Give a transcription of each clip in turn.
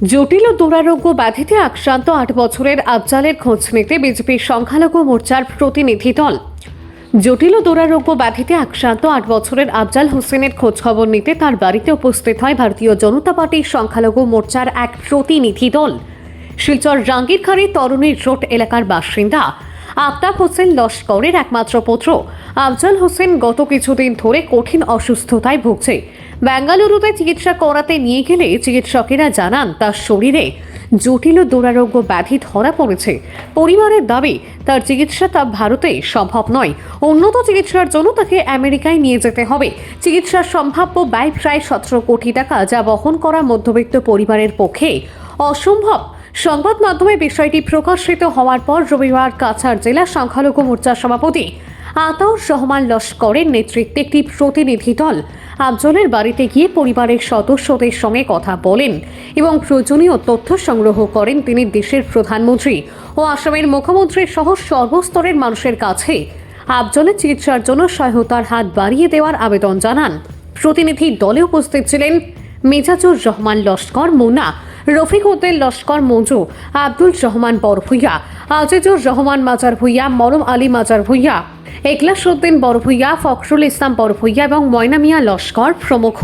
জটিল ও দুরারোগ্য ব্যাধিতে আক্রান্ত ৮ বছরের আফজালের খোঁজ নিতে বিজেপির সংখ্যালঘু মোর্চার প্রতিনিধি দল। জটিল ও দুরারোগ্য ব্যাধিতে আক্রান্ত ৮ বছরের আফজাল হোসেনের খোঁজ খবর নিতে তার বাড়িতে উপস্থিত হয় ভারতীয় জনতা পার্টির সংখ্যালঘু মোর্চার এক প্রতিনিধি দল। শিলচর রাঙ্গিরখাড়ি তরুণীর রোড এলাকার বাসিন্দা আফতাব হোসেন লস্করের একমাত্র পুত্র আফজাল হোসেন গত কিছুদিন ধরে কঠিন অসুস্থতায় ভুগছে। বেঙ্গালুরুতে চিকিৎসা করাতে নিয়ে গেলে চিকিৎসকেরা জানান তার শরীরে জটিল ও দুরারোগ্য ব্যাধি ধরা পড়েছে। পরিবারের দাবি তার চিকিৎসা তা ভারতে সম্ভব নয়, উন্নত চিকিৎসার জন্য তাকে আমেরিকায় নিয়ে যেতে হবে। চিকিৎসার সম্ভাব্য ব্যয় প্রায় 17 কোটি টাকা, যা বহন করা মধ্যবিত্ত পরিবারের পক্ষে অসম্ভব। সংবাদ মাধ্যমে বিষয়টি প্রকাশিত হওয়ার পর রবিবার কাছাড় জেলা সংখ্যালঘু মোর্চার সভাপতি আতাউর রহমান লস্করের নেতৃত্বে একটি প্রতিনিধি দল আফজলের বাড়িতে গিয়ে পরিবারের সদস্যদের সঙ্গে কথা বলেন এবং প্রয়োজনীয় তথ্য সংগ্রহ করেন। তিনি দেশের প্রধানমন্ত্রী ও আসামের মুখ্যমন্ত্রী সহ সর্বস্তরের মানুষের কাছে আফজলের চিকিৎসার জন্য সহায়তার হাত বাড়িয়ে দেওয়ার আবেদন জানান। প্রতিনিধি দলে উপস্থিত ছিলেন মেজাজুর রহমান লস্কর মুন্না, রফিক উদ্দিন লস্কর মঞ্জু, আব্দুল রহমান বড় ভূঁইয়া, আজিজুর রহমান মাজার ভূঁইয়া, মরম আলী মাজার ভূঁইয়া, একলাস উদ্দিন বড় ভূঁইয়া, ফখরুল ইসলাম বড় ভূঁইয়া এবং ময়না মিয়া লস্কর প্রমুখ।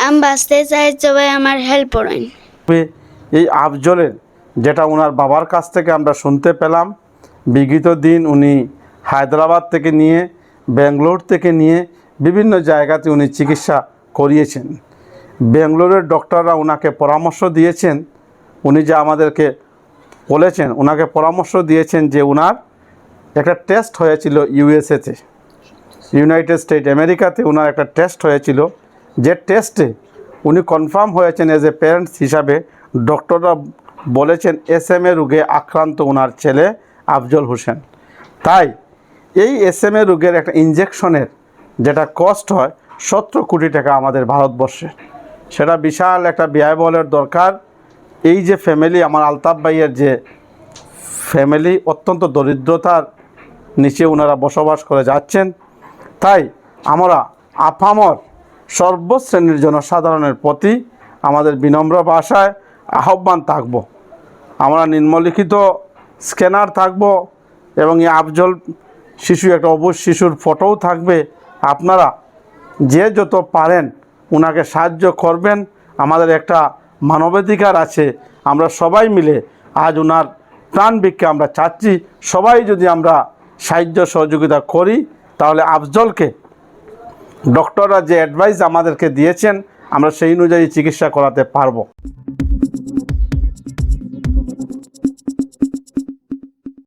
আমি বাঁচতে চাই, সবাই আমার হেল্প করেন। এই আফজলের যেটা ওনার বাবার কাছ থেকে আমরা শুনতে পেলাম, বিগত দিন উনি হায়দ্রাবাদ থেকে নিয়ে ব্যাঙ্গালোর থেকে নিয়ে বিভিন্ন জায়গাতে উনি চিকিৎসা করিয়েছেন। ব্যাঙ্গালোরের ডক্টররা ওনাকে পরামর্শ দিয়েছেন, উনি যে আমাদেরকে বলেছেন, ওনাকে পরামর্শ দিয়েছেন যে ওনার একটা টেস্ট হয়েছিল ইউএসএতে, ইউনাইটেড স্টেট আমেরিকাতে ওনার একটা টেস্ট হয়েছিল, যে টেস্টে উনি কনফার্ম হয়েছেন এজ এ প্যারেন্টস হিসাবে। ডক্টররা বলেছেন SMA রোগে আক্রান্ত ওনার ছেলে আফজল হোসেন। তাই এই SMA রোগের একটা ইনজেকশনের যেটা কস্ট হয় 17 কোটি টাকা আমাদের ভারতবর্ষে, সেটা বিশাল একটা ব্যয়বহুলের দরকার। এই যে ফ্যামিলি, আমার আলতাফ ভাইয়ের যে ফ্যামিলি অত্যন্ত দরিদ্রতার নিচে ওনারা বসবাস করে যাচ্ছেন। তাই আমরা আপামর সর্বশ্রেণীর জনসাধারণের প্রতি আমাদের বিনম্র ভাষায় আহ্বান থাকব, আমরা নিম্নলিখিত স্ক্যানার থাকব এবং এই আফজল শিশু একটা অবুঝ শিশুর ফটোও থাকবে। আপনারা যে যত পারেন ওনাকে সাহায্য করবেন। আমাদের একটা মানবাধিকার আছে, আমরা সবাই মিলে আজ ওনার প্রাণ ভিক্ষা আমরা চাচ্ছি। সবাই যদি আমরা সাহায্য সহযোগিতা করি তাহলে আফজলকে ডক্টররা যে অ্যাডভাইস আমাদেরকে দিয়েছেন আমরা সেই অনুযায়ী চিকিৎসা করাতে পারবো।